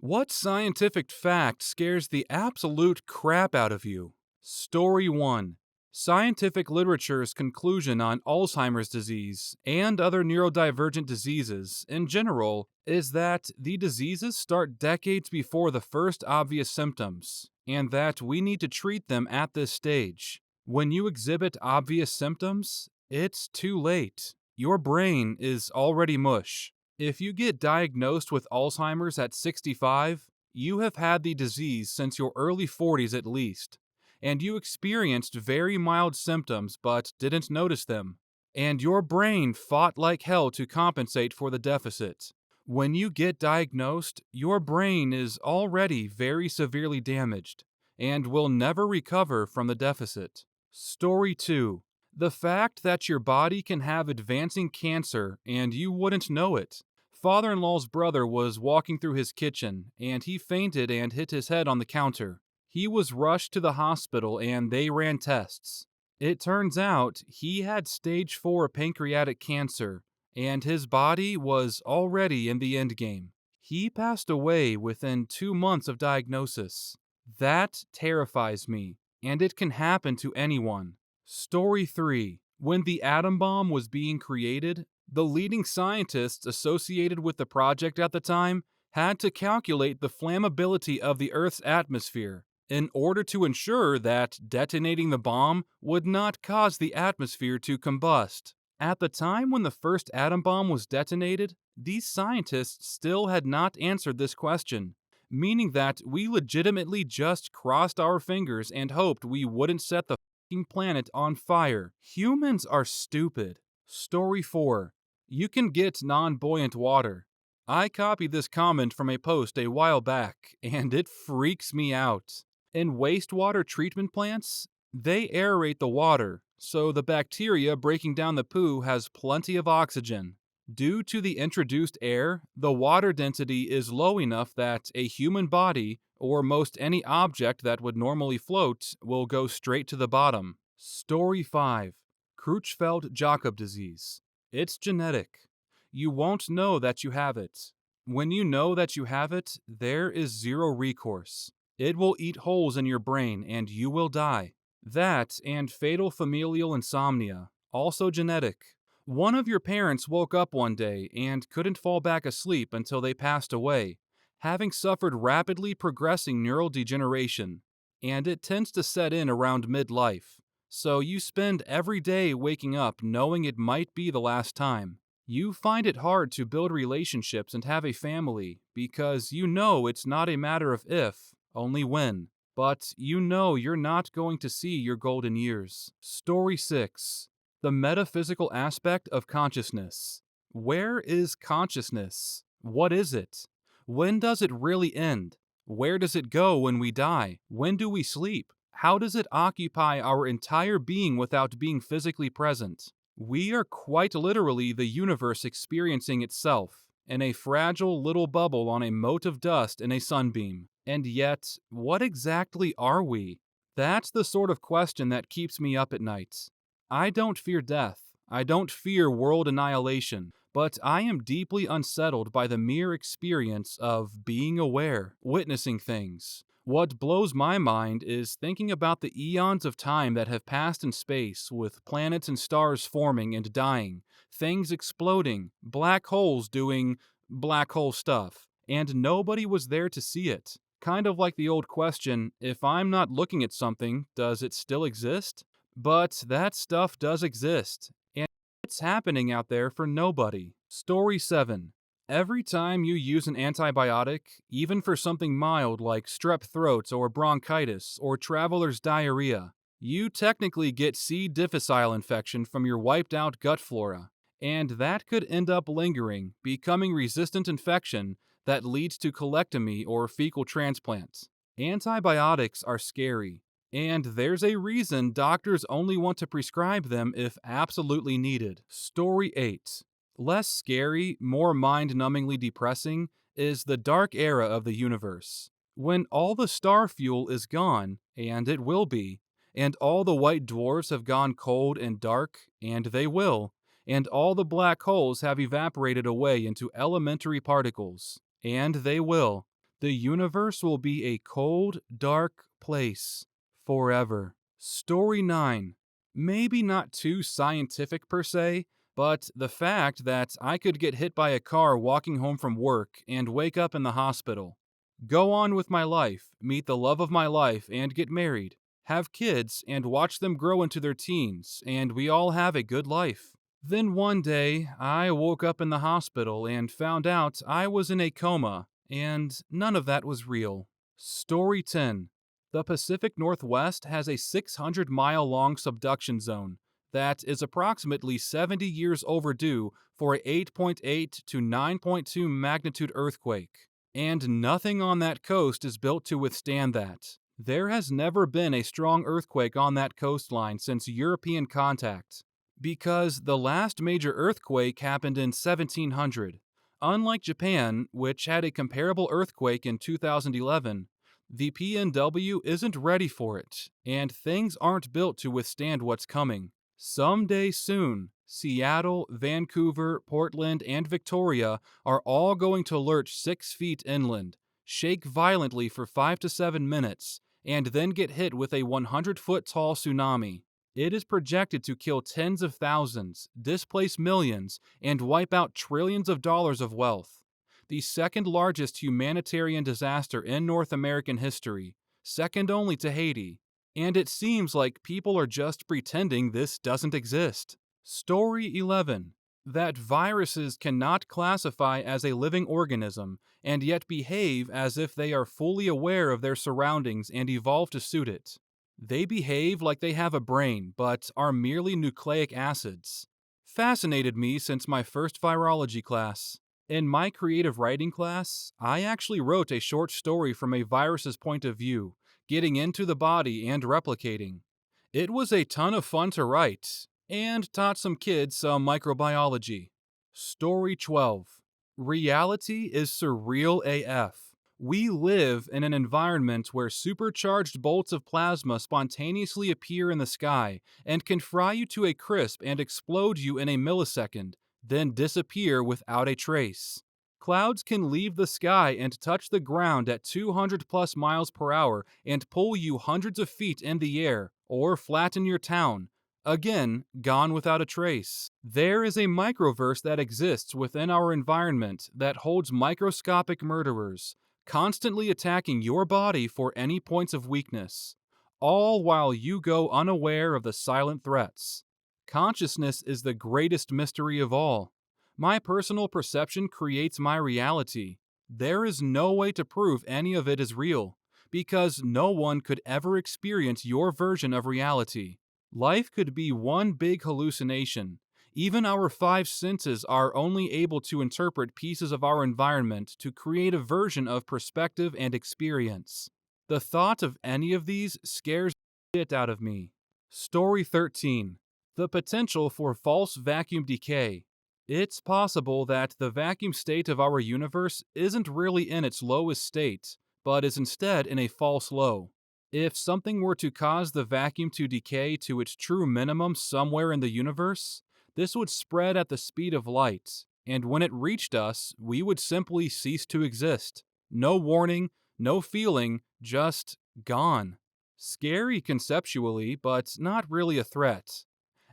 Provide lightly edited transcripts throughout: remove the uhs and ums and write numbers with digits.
What scientific fact scares the absolute crap out of you? Story 1. Scientific literature's conclusion on Alzheimer's disease and other neurodivergent diseases in general is that the diseases start decades before the first obvious symptoms, and that we need to treat them at this stage. When you exhibit obvious symptoms, it's too late. Your brain is already mush. If you get diagnosed with Alzheimer's at 65, you have had the disease since your early 40s at least, and you experienced very mild symptoms but didn't notice them, and your brain fought like hell to compensate for the deficit. When you get diagnosed, your brain is already very severely damaged and will never recover from the deficit. Story 2. The fact that your body can have advancing cancer and you wouldn't know it. Father-in-law's brother was walking through his kitchen, and he fainted and hit his head on the counter. He was rushed to the hospital and they ran tests. It turns out he had stage 4 pancreatic cancer, and his body was already in the endgame. He passed away within 2 months of diagnosis. That terrifies me, and it can happen to anyone. Story 3. When the atom bomb was being created, the leading scientists associated with the project at the time had to calculate the flammability of the Earth's atmosphere in order to ensure that detonating the bomb would not cause the atmosphere to combust. At the time when the first atom bomb was detonated, these scientists still had not answered this question, meaning that we legitimately just crossed our fingers and hoped we wouldn't set the fucking planet on fire. Humans are stupid. Story 4. You can get non-buoyant water. I copied this comment from a post a while back, and it freaks me out. In wastewater treatment plants, they aerate the water, so the bacteria breaking down the poo has plenty of oxygen. Due to the introduced air, the water density is low enough that a human body, or most any object that would normally float, will go straight to the bottom. Story 5. Creutzfeldt-Jakob disease. It's genetic. You won't know that you have it. When you know that you have it, there is zero recourse. It will eat holes in your brain and you will die. That and fatal familial insomnia, also genetic. One of your parents woke up one day and couldn't fall back asleep until they passed away, having suffered rapidly progressing neural degeneration, and it tends to set in around midlife. So you spend every day waking up knowing it might be the last time. You find it hard to build relationships and have a family because you know it's not a matter of if, only when. But you know you're not going to see your golden years. Story 6. The metaphysical aspect of consciousness. Where is consciousness? What is it? When does it really end? Where does it go when we die? When do we sleep? How does it occupy our entire being without being physically present? We are quite literally the universe experiencing itself, in a fragile little bubble on a mote of dust in a sunbeam. And yet, what exactly are we? That's the sort of question that keeps me up at night. I don't fear death. I don't fear world annihilation. But I am deeply unsettled by the mere experience of being aware, witnessing things. What blows my mind is thinking about the eons of time that have passed in space, with planets and stars forming and dying, things exploding, black holes doing black hole stuff, and nobody was there to see it. Kind of like the old question, if I'm not looking at something, does it still exist? But that stuff does exist, and it's happening out there for nobody. Story 7. Every time you use an antibiotic, even for something mild like strep throat or bronchitis or traveler's diarrhea, you technically get C. difficile infection from your wiped out gut flora, and that could end up lingering, becoming resistant infection that leads to colectomy or fecal transplant. Antibiotics are scary, and there's a reason doctors only want to prescribe them if absolutely needed. Story 8. Less scary, more mind-numbingly depressing, is the dark era of the universe. When all the star fuel is gone, and it will be, and all the white dwarfs have gone cold and dark, and they will, and all the black holes have evaporated away into elementary particles, and they will, The universe will be a cold, dark place forever. Story 9. Maybe not too scientific per se, but the fact that I could get hit by a car walking home from work and wake up in the hospital. Go on with my life, meet the love of my life, and get married. Have kids and watch them grow into their teens, and we all have a good life. Then one day, I woke up in the hospital and found out I was in a coma, and none of that was real. Story 10. The Pacific Northwest has a 600-mile-long subduction zone that is approximately 70 years overdue for a 8.8 to 9.2 magnitude earthquake. And nothing on that coast is built to withstand that. There has never been a strong earthquake on that coastline since European contact, because the last major earthquake happened in 1700. Unlike Japan, which had a comparable earthquake in 2011, the PNW isn't ready for it, and things aren't built to withstand what's coming. Someday soon, Seattle, Vancouver, Portland, and Victoria are all going to lurch 6 feet inland, shake violently for 5 to 7 minutes, and then get hit with a 100-foot tall tsunami. It is projected to kill tens of thousands, displace millions, and wipe out trillions of dollars of wealth. The second largest humanitarian disaster in North American history, second only to Haiti. And it seems like people are just pretending this doesn't exist. Story 11. That viruses cannot classify as a living organism and yet behave as if they are fully aware of their surroundings and evolve to suit it. They behave like they have a brain, but are merely nucleic acids. Fascinated me since my first virology class. In my creative writing class, I actually wrote a short story from a virus's point of view, getting into the body and replicating. It was a ton of fun to write, and taught some kids some microbiology. Story 12. Reality is surreal AF. We live in an environment where supercharged bolts of plasma spontaneously appear in the sky and can fry you to a crisp and explode you in a millisecond, then disappear without a trace. Clouds can leave the sky and touch the ground at 200 plus miles per hour and pull you hundreds of feet in the air, or flatten your town. Again, gone without a trace. There is a microverse that exists within our environment that holds microscopic murderers, constantly attacking your body for any points of weakness, all while you go unaware of the silent threats. Consciousness is the greatest mystery of all. My personal perception creates my reality. There is no way to prove any of it is real, because no one could ever experience your version of reality. Life could be one big hallucination. Even our 5 senses are only able to interpret pieces of our environment to create a version of perspective and experience. The thought of any of these scares the shit out of me. Story 13. The potential for false vacuum decay. It's possible that the vacuum state of our universe isn't really in its lowest state, but is instead in a false low. If something were to cause the vacuum to decay to its true minimum somewhere in the universe, this would spread at the speed of light, and when it reached us, we would simply cease to exist. No warning, no feeling, just gone. Scary conceptually, but not really a threat.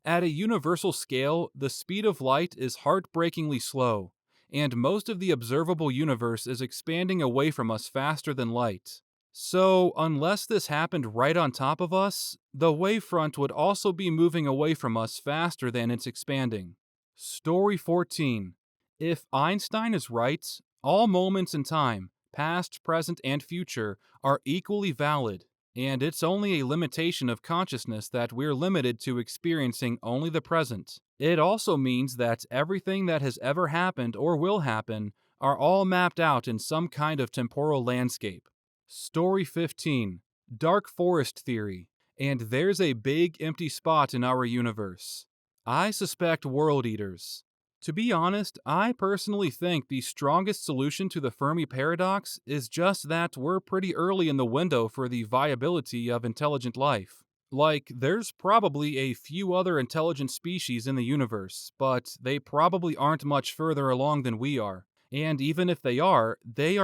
At a universal scale, the speed of light is heartbreakingly slow, and most of the observable universe is expanding away from us faster than light. So, unless this happened right on top of us, the wavefront would also be moving away from us faster than it's expanding. Story 14. If Einstein is right, all moments in time, past, present, and future, are equally valid, and it's only a limitation of consciousness that we're limited to experiencing only the present. It also means that everything that has ever happened or will happen are all mapped out in some kind of temporal landscape. Story 15. Dark Forest Theory. And there's a big empty spot in our universe. I suspect world eaters. To be honest, I personally think the strongest solution to the Fermi paradox is just that we're pretty early in the window for the viability of intelligent life. Like, there's probably a few other intelligent species in the universe, but they probably aren't much further along than we are, And even if they are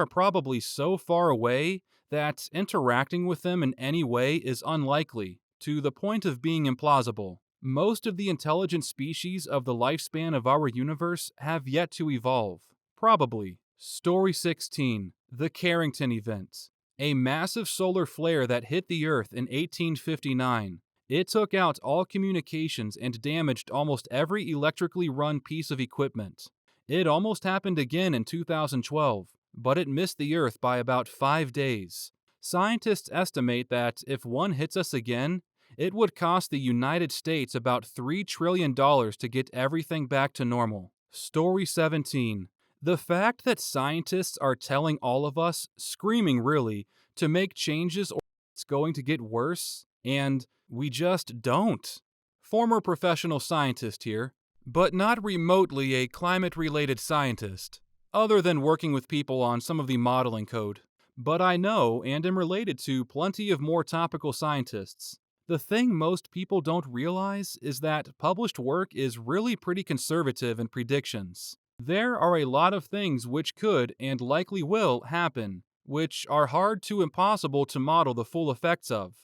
probably so far away that interacting with them in any way is unlikely, to the point of being implausible. Most of the intelligent species of the lifespan of our universe have yet to evolve. Probably. Story 16. The Carrington Event. A massive solar flare that hit the Earth in 1859. It took out all communications and damaged almost every electrically run piece of equipment. It almost happened again in 2012, but it missed the Earth by about 5 days. Scientists estimate that if one hits us again, it would cost the United States about $3 trillion to get everything back to normal. Story 17. The fact that scientists are telling all of us, screaming really, to make changes or it's going to get worse, and we just don't. Former professional scientist here, but not remotely a climate-related scientist, other than working with people on some of the modeling code. But I know and am related to plenty of more topical scientists. The thing most people don't realize is that published work is really pretty conservative in predictions. There are a lot of things which could and likely will happen, which are hard to impossible to model the full effects of,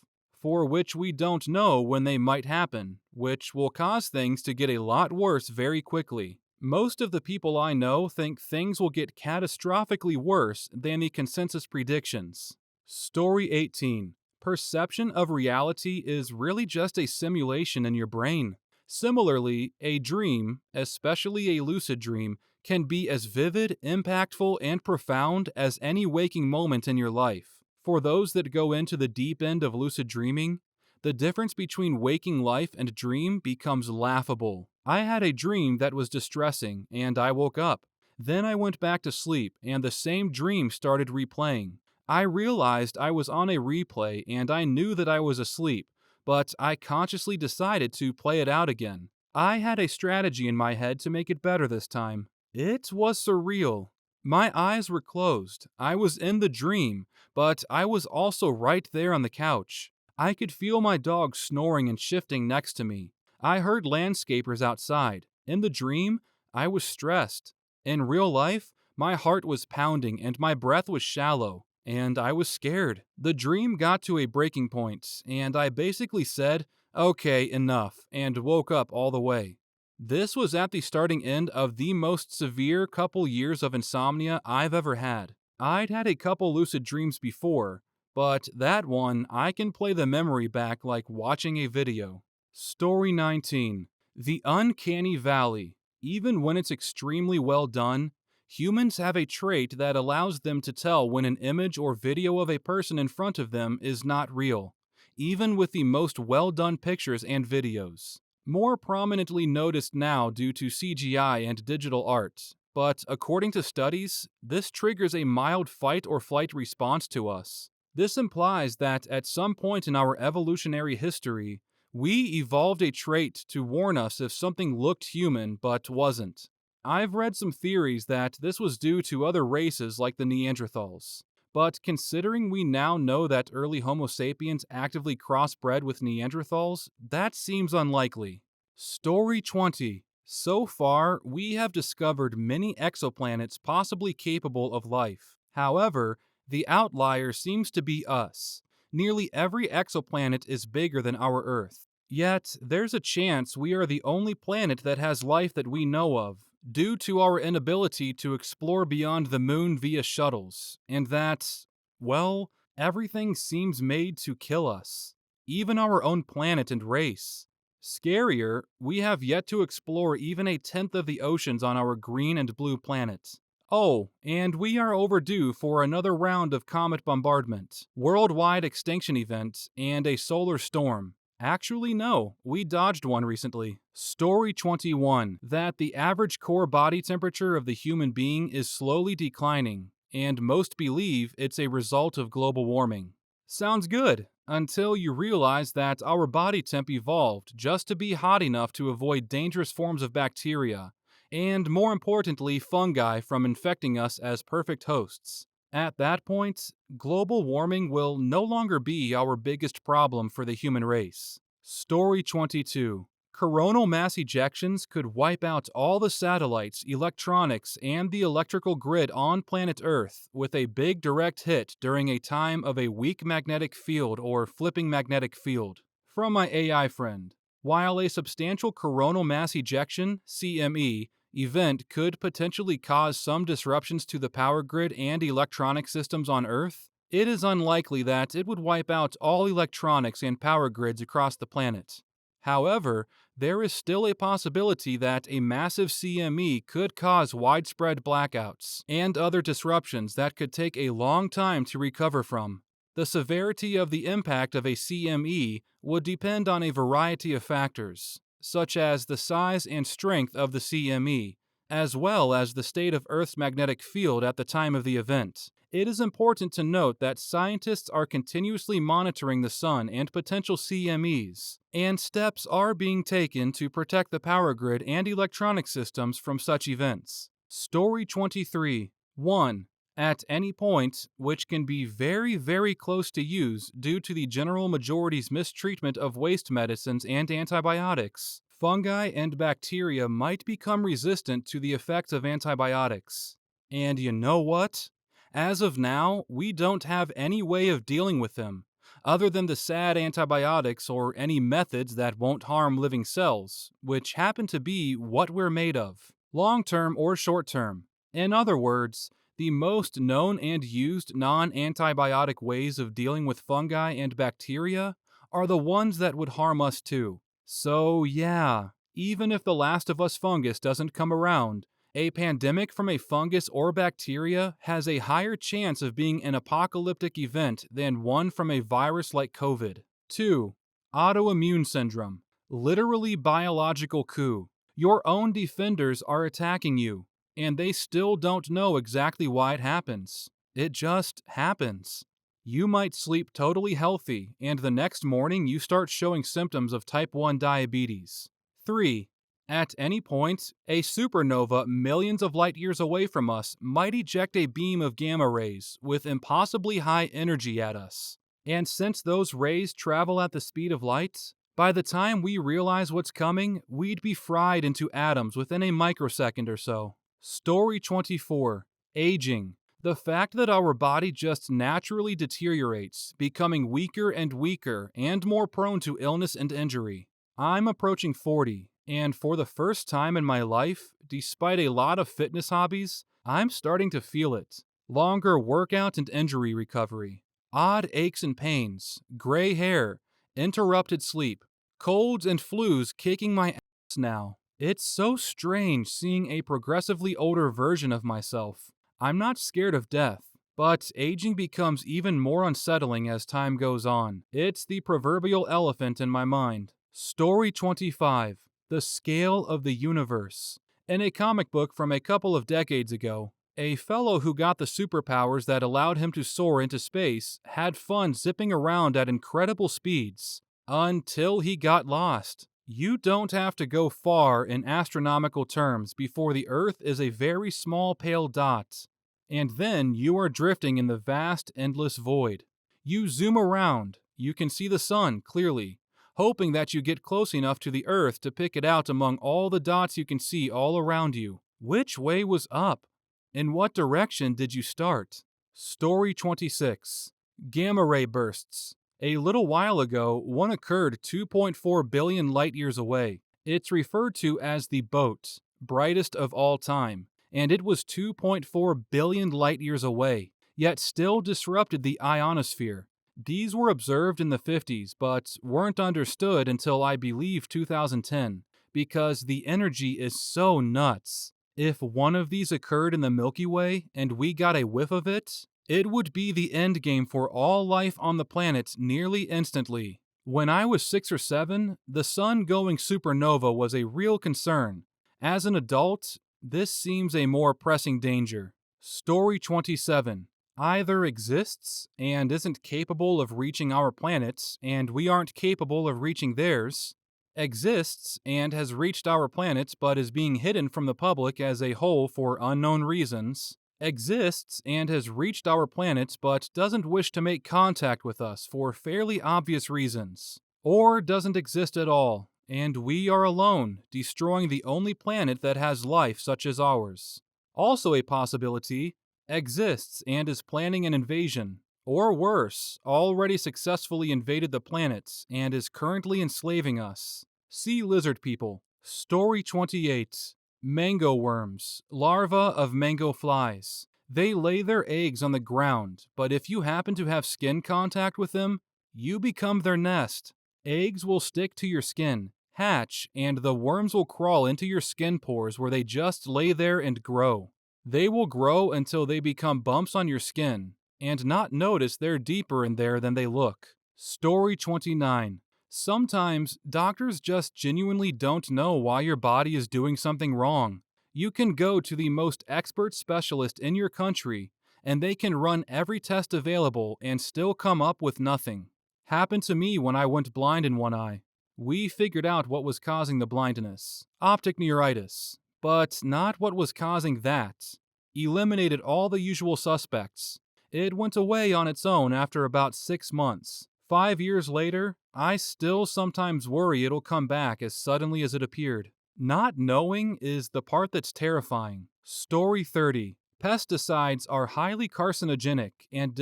for which we don't know when they might happen, which will cause things to get a lot worse very quickly. Most of the people I know think things will get catastrophically worse than the consensus predictions. Story 18. Perception of reality is really just a simulation in your brain. Similarly, a dream, especially a lucid dream, can be as vivid, impactful, and profound as any waking moment in your life. For those that go into the deep end of lucid dreaming, the difference between waking life and dream becomes laughable. I had a dream that was distressing, and I woke up. Then I went back to sleep, and the same dream started replaying. I realized I was on a replay, and I knew that I was asleep, but I consciously decided to play it out again. I had a strategy in my head to make it better this time. It was surreal. My eyes were closed. I was in the dream, but I was also right there on the couch. I could feel my dog snoring and shifting next to me. I heard landscapers outside. In the dream, I was stressed. In real life, my heart was pounding and my breath was shallow, and I was scared. The dream got to a breaking point, and I basically said, "Okay, enough," and woke up all the way. This was at the starting end of the most severe couple years of insomnia I've ever had. I'd had a couple lucid dreams before, but that one, I can play the memory back like watching a video. Story 19. The Uncanny Valley. Even when it's extremely well done, humans have a trait that allows them to tell when an image or video of a person in front of them is not real, even with the most well-done pictures and videos. More prominently noticed now due to CGI and digital art, but according to studies, this triggers a mild fight or flight response to us. This implies that at some point in our evolutionary history, we evolved a trait to warn us if something looked human but wasn't. I've read some theories that this was due to other races like the Neanderthals. But considering we now know that early Homo sapiens actively crossbred with Neanderthals, that seems unlikely. Story 20. So far, we have discovered many exoplanets possibly capable of life. However, the outlier seems to be us. Nearly every exoplanet is bigger than our Earth. Yet, there's a chance we are the only planet that has life that we know of, due to our inability to explore beyond the moon via shuttles, and that, well, everything seems made to kill us. Even our own planet and race. Scarier, we have yet to explore even a tenth of the oceans on our green and blue planet. Oh, and we are overdue for another round of comet bombardment, worldwide extinction event, and a solar storm. Actually, no, we dodged one recently. Story 21. That the average core body temperature of the human being is slowly declining, and most believe it's a result of global warming. Sounds good, until you realize that our body temp evolved just to be hot enough to avoid dangerous forms of bacteria, and more importantly, fungi from infecting us as perfect hosts. At that point, global warming will no longer be our biggest problem for the human race. Story 22. Coronal mass ejections could wipe out all the satellites, electronics, and the electrical grid on planet Earth with a big direct hit during a time of a weak magnetic field or flipping magnetic field. From my AI friend, while a substantial coronal mass ejection (CME) event could potentially cause some disruptions to the power grid and electronic systems on Earth, it is unlikely that it would wipe out all electronics and power grids across the planet. However, there is still a possibility that a massive CME could cause widespread blackouts and other disruptions that could take a long time to recover from. The severity of the impact of a CME would depend on a variety of factors, such as the size and strength of the CME, as well as the state of Earth's magnetic field at the time of the event. It is important to note that scientists are continuously monitoring the sun and potential CMEs, and steps are being taken to protect the power grid and electronic systems from such events. Story 23. 1. At any point, which can be very, very close to use due to the general majority's mistreatment of waste medicines and antibiotics, fungi and bacteria might become resistant to the effects of antibiotics. And you know what? As of now, we don't have any way of dealing with them, other than the sad antibiotics or any methods that won't harm living cells, which happen to be what we're made of, long-term or short-term. In other words, the most known and used non-antibiotic ways of dealing with fungi and bacteria are the ones that would harm us too. So yeah, even if the Last of Us fungus doesn't come around, a pandemic from a fungus or bacteria has a higher chance of being an apocalyptic event than one from a virus like COVID. 2. Autoimmune syndrome. Literally biological coup. Your own defenders are attacking you, and they still don't know exactly why it happens. It just happens. You might sleep totally healthy, and the next morning you start showing symptoms of type 1 diabetes. 3. At any point, a supernova millions of light years away from us might eject a beam of gamma rays with impossibly high energy at us. And since those rays travel at the speed of light, by the time we realize what's coming, we'd be fried into atoms within a microsecond or so. Story 24. Aging. The fact that our body just naturally deteriorates, becoming weaker and weaker and more prone to illness and injury. I'm approaching 40, and for the first time in my life, despite a lot of fitness hobbies, I'm starting to feel it. Longer workout and injury recovery, odd aches and pains, gray hair, interrupted sleep, colds and flus kicking my ass now. It's so strange seeing a progressively older version of myself. I'm not scared of death, but aging becomes even more unsettling as time goes on. It's the proverbial elephant in my mind. Story 25. The Scale of the Universe. In a comic book from a couple of decades ago, a fellow who got the superpowers that allowed him to soar into space had fun zipping around at incredible speeds, until he got lost. You don't have to go far in astronomical terms before the Earth is a very small pale dot, and then you are drifting in the vast, endless void. You zoom around, you can see the sun clearly, hoping that you get close enough to the Earth to pick it out among all the dots you can see all around you. Which way was up? In what direction did you start? Story 26. Gamma ray bursts. A little while ago, one occurred 2.4 billion light-years away. It's referred to as the BOAT, brightest of all time, and it was 2.4 billion light-years away, yet still disrupted the ionosphere. These were observed in the 50s, but weren't understood until I believe 2010, because the energy is so nuts. If one of these occurred in the Milky Way and we got a whiff of it, it would be the endgame for all life on the planet nearly instantly. When I was 6 or 7, the sun going supernova was a real concern. As an adult, this seems a more pressing danger. Story 27. Either exists and isn't capable of reaching our planet, and we aren't capable of reaching theirs, exists and has reached our planet but is being hidden from the public as a whole for unknown reasons, exists and has reached our planet but doesn't wish to make contact with us for fairly obvious reasons, or doesn't exist at all and we are alone, destroying the only planet that has life such as ours. Also, a possibility exists and is planning an invasion, or worse, already successfully invaded the planet and is currently enslaving us. Sea lizard people. Story 28. Mango worms, larvae of mango flies. They lay their eggs on the ground, but if you happen to have skin contact with them, you become their nest. Eggs will stick to your skin, hatch, and the worms will crawl into your skin pores where they just lay there and grow. They will grow until they become bumps on your skin, and not notice they're deeper in there than they look. Story 29. Sometimes doctors just genuinely don't know why your body is doing something wrong. You can go to the most expert specialist in your country, and they can run every test available and still come up with nothing. Happened to me when I went blind in one eye. We figured out what was causing the blindness, optic neuritis, but not what was causing that. Eliminated all the usual suspects. It went away on its own after about 6 months. 5 years later, I still sometimes worry it'll come back as suddenly as it appeared. Not knowing is the part that's terrifying. Story 30. Pesticides are highly carcinogenic and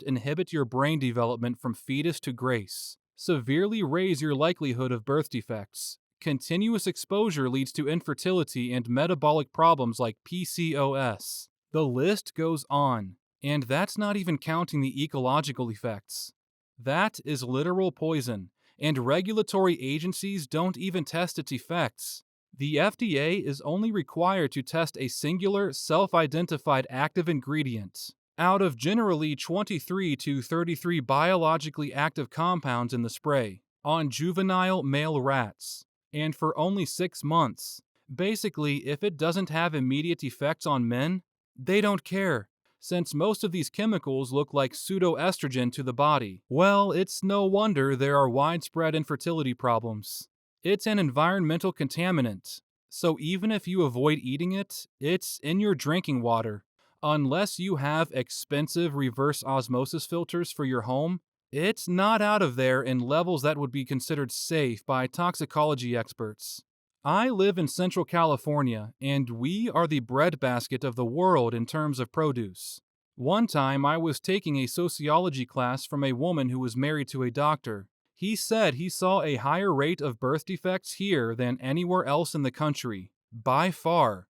inhibit your brain development from fetus to grace. Severely raise your likelihood of birth defects. Continuous exposure leads to infertility and metabolic problems like PCOS. The list goes on, and that's not even counting the ecological effects. That is literal poison, and regulatory agencies don't even test its effects. The FDA is only required to test a singular, self-identified active ingredient out of generally 23 to 33 biologically active compounds in the spray on juvenile male rats, and for only 6 months. Basically, if it doesn't have immediate effects on men, they don't care, since most of these chemicals look like pseudoestrogen to the body. Well, it's no wonder there are widespread infertility problems. It's an environmental contaminant, so even if you avoid eating it, it's in your drinking water. Unless you have expensive reverse osmosis filters for your home, it's not out of there in levels that would be considered safe by toxicology experts. I live in Central California, and we are the breadbasket of the world in terms of produce. One time I was taking a sociology class from a woman who was married to a doctor. He said he saw a higher rate of birth defects here than anywhere else in the country, by far.